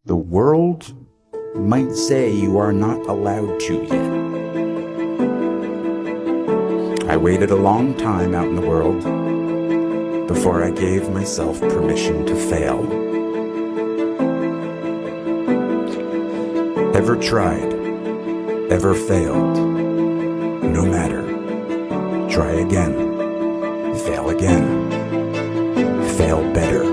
The world might say you are not allowed to yet. I waited a long time out in the world before I gave myself permission to fail. Ever tried, ever failed, no matter. Try again, fail again, fail better.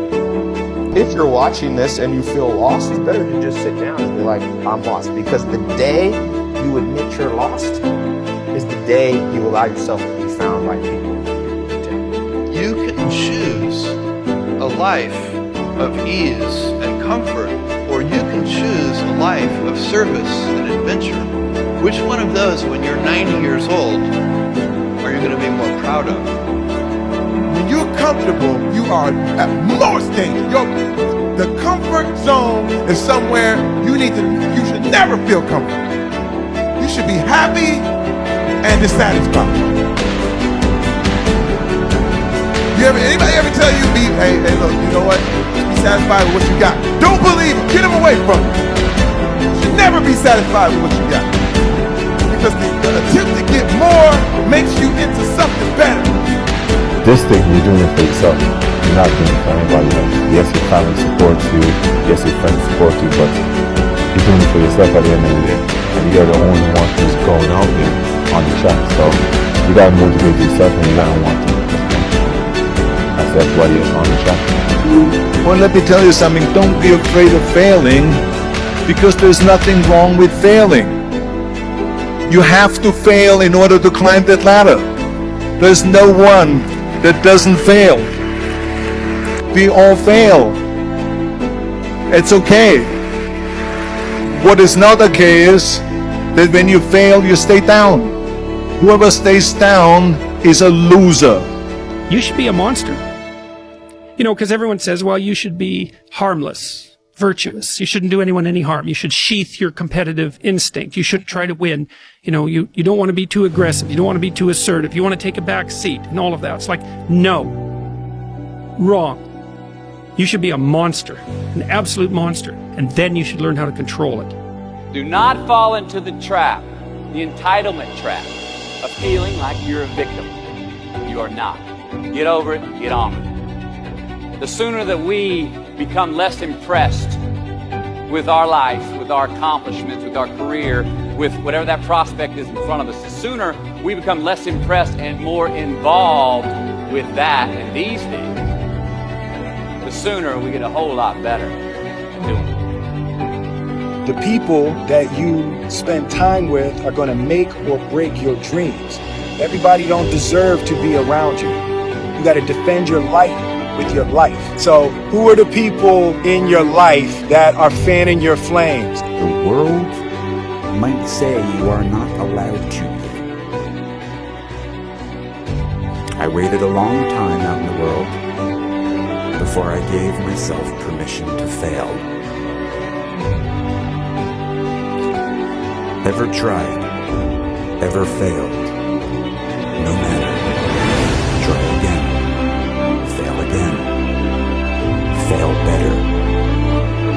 If you're watching this and you feel lost, it's better to just sit down and be like, I'm lost. Because the day you admit you're lost is the day you allow yourself to be found by people. You can choose a life of ease and comfort, or you can choose a life of service and adventure. Which one of those, when you're 90 years old, are you going to be more proud of? When you're comfortable, you are at most danger. The comfort zone is somewhere you should never feel comfortable. You should be happy and dissatisfied. Anybody ever tell you, hey, look, you know what? Be satisfied with what you got. Don't believe it. Get them away from it. You should never be satisfied with what you got. Because the attempt to get more makes you into something better. This thing, you're doing it for yourself. You're not doing it for anybody else. Yes, your family supports you. Yes, your friends support you, but you're doing it for yourself at the end of the day. And you're the only one who's going out there on the track. So you gotta motivate yourself and you gotta want to. That's why you're on the track. Well, let me tell you something. Don't be afraid of failing, because there's nothing wrong with failing. You have to fail in order to climb that ladder. There's no one that doesn't fail. We all fail. It's okay. What is not okay is that when you fail, you stay down. Whoever stays down is a loser. You should be a monster. You know, because everyone says, well, you should be harmless, virtuous. You shouldn't do anyone any harm. You should sheath your competitive instinct. You shouldn't try to win. You know, you don't want to be too aggressive. You don't want to be too assertive. You want to take a back seat and all of that. It's like, no. Wrong. You should be a monster, an absolute monster. And then you should learn how to control it. Do not fall into the trap, the entitlement trap of feeling like you're a victim. You are not. Get over it, get on with it. The sooner that we become less impressed with our life, with our accomplishments, with our career, with whatever that prospect is in front of us, the sooner we become less impressed and more involved with that and these things, the sooner we get a whole lot better at doing it. The people that you spend time with are going to make or break your dreams. Everybody don't deserve to be around you. You got to defend your light with your life. So who are the people in your life that are fanning your flames? The world might say you are not allowed to yet. I waited a long time out in the world before I gave myself permission to fail. Ever tried, ever failed, no matter. Try again, fail again, fail better.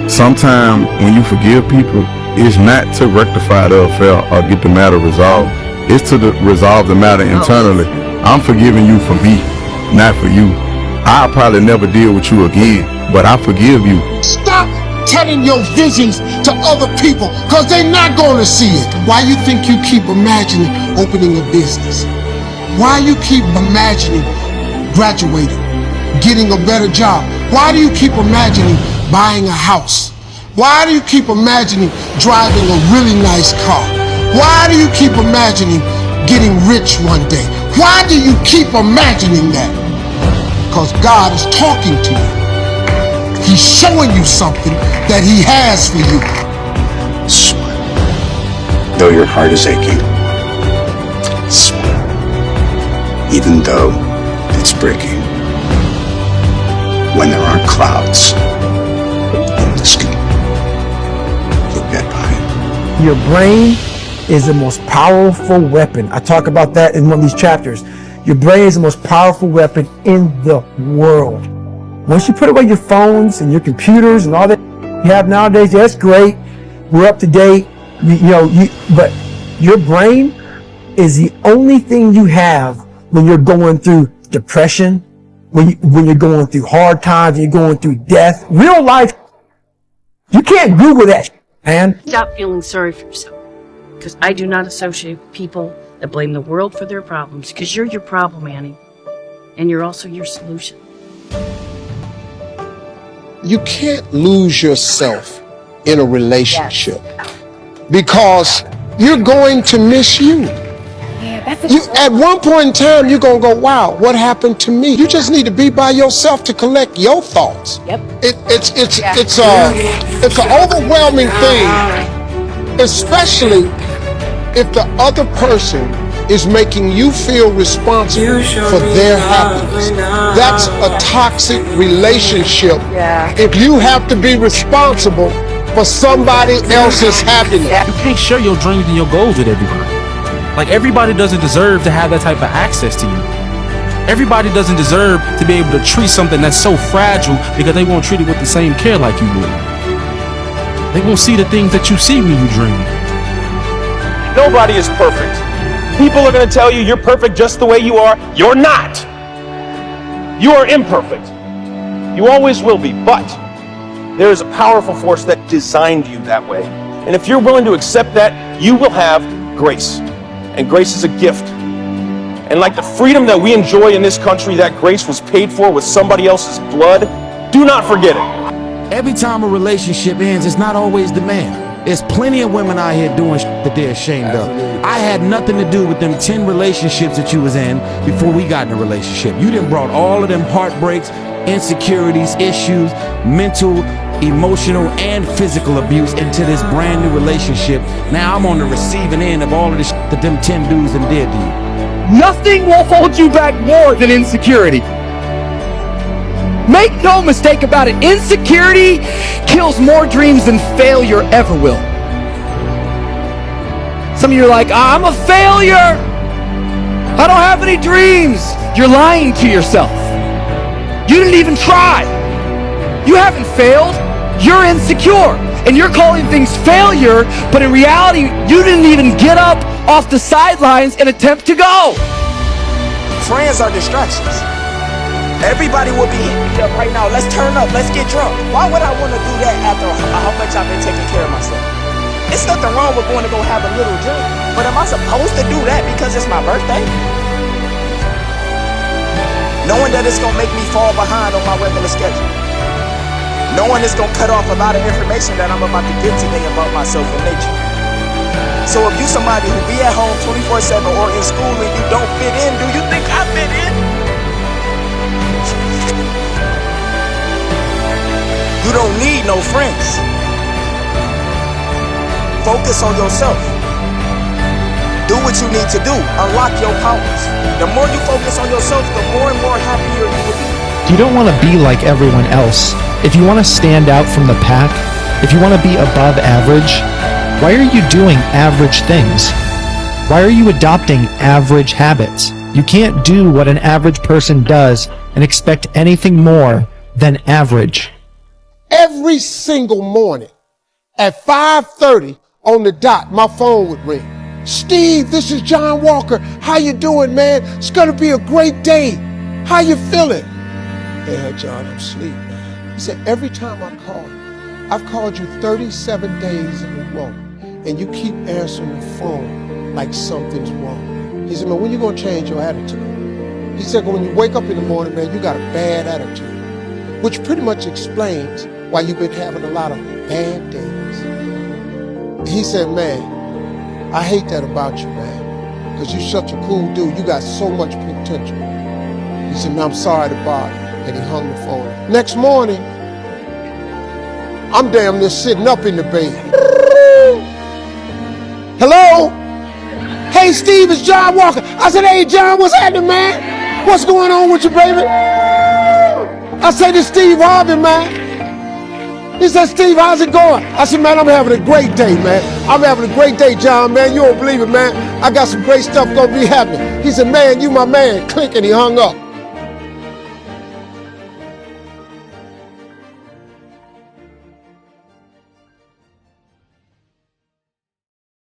Sometimes when you forgive people, it's not to rectify the affair or get the matter resolved. It's to resolve the matter internally. I'm forgiving you for me, not for you. I'll probably never deal with you again, but I forgive you. Stop telling your visions to other people, because they're not going to see it. Why you think you keep imagining opening a business? Why you keep imagining graduating, getting a better job? Why do you keep imagining buying a house? Why do you keep imagining driving a really nice car? Why do you keep imagining getting rich one day? Why do you keep imagining that? Because God is talking to you. He's showing you something that He has for you. Smile. Though your heart is aching, smile. Even though it's breaking. When there aren't clouds in the sky, you'll get by. Your brain is the most powerful weapon. I talk about that in one of these chapters. Your brain is the most powerful weapon in the world. Once you put away your phones and your computers and all that, you have nowadays, that's great. We're up to date. But your brain is the only thing you have when you're going through depression, when you're going through hard times, you're going through death. Real life, you can't Google that, man. Stop feeling sorry for yourself. Because I do not associate with people that blame the world for their problems. Because you're your problem, Annie. And you're also your solution. You can't lose yourself in a relationship because you're going to miss you. At one point in time, you're going to go, wow, what happened to me? You just need to be by yourself to collect your thoughts. It's an overwhelming thing, especially if the other person is making you feel responsible for their happiness. That's a toxic relationship. If you have to be responsible for somebody else's happiness. You can't share your dreams and your goals with everybody. Like, everybody doesn't deserve to have that type of access to you. Everybody doesn't deserve to be able to treat something that's so fragile because they won't treat it with the same care like you would. They won't see the things that you see when you dream. Nobody is perfect. People are going to tell you you're perfect just the way you are. You're not. You are imperfect. You always will be. But there is a powerful force that designed you that way. And if you're willing to accept that, you will have grace. And grace is a gift. And like the freedom that we enjoy in this country, that grace was paid for with somebody else's blood. Do not forget it. Every time a relationship ends, it's not always the man. There's plenty of women out here doing shit that they're ashamed of. I had nothing to do with them 10 relationships that you was in before we got in a relationship. You done brought all of them heartbreaks, insecurities, issues, mental, emotional, and physical abuse into this brand new relationship. Now I'm on the receiving end of all of this shit that them 10 dudes done did to you. Nothing will hold you back more than insecurity. Make no mistake about it, insecurity kills more dreams than failure ever will. Some of you are like, I'm a failure. I don't have any dreams. You're lying to yourself. You didn't even try. You haven't failed. You're insecure. And you're calling things failure, but in reality, you didn't even get up off the sidelines and attempt to go. Friends are distractions. Everybody will be hitting me up right now. Let's turn up. Let's get drunk. Why would I want to do that after how much I've been taking care of myself? It's nothing wrong with going to go have a little drink. But am I supposed to do that because it's my birthday? Knowing that it's going to make me fall behind on my regular schedule. Knowing it's going to cut off a lot of information that I'm about to get today about myself and nature. So if you somebody who be at home 24/7 or in school and you don't fit in, do you think I fit in? You don't need no friends. Focus on yourself. Do what you need to do. Unlock your powers. The more you focus on yourself, the more and more happier you will be. You don't want to be like everyone else. If you want to stand out from the pack, if you want to be above average, why are you doing average things? Why are you adopting average habits? You can't do what an average person does and expect anything more than average. Every single morning at 5:30 on the dot, my phone would ring. Steve, this is John Walker. How you doing, man? It's gonna be a great day. How you feeling? Yeah, John, I'm asleep, man. He said, every time I call you, I've called you 37 days in a row, and you keep answering the phone like something's wrong. He said, man, when you gonna change your attitude? He said, when you wake up in the morning, man, you got a bad attitude, which pretty much explains why you've been having a lot of bad days. He said, man, I hate that about you, man, because you're such a cool dude. You got so much potential. He said, man, I'm sorry to bother you. And he hung the phone up. Next morning, I'm damn near sitting up in the bed. Hello? Hey, Steve, it's John Walker. I said, hey, John, what's happening, man? What's going on with you, baby? I said, it's Steve Harvey, man. He said, Steve, how's it going? I said, man, I'm having a great day, man. I'm having a great day, John, man. You don't believe it, man. I got some great stuff gonna be happening. He said, man, you my man. Click, and he hung up.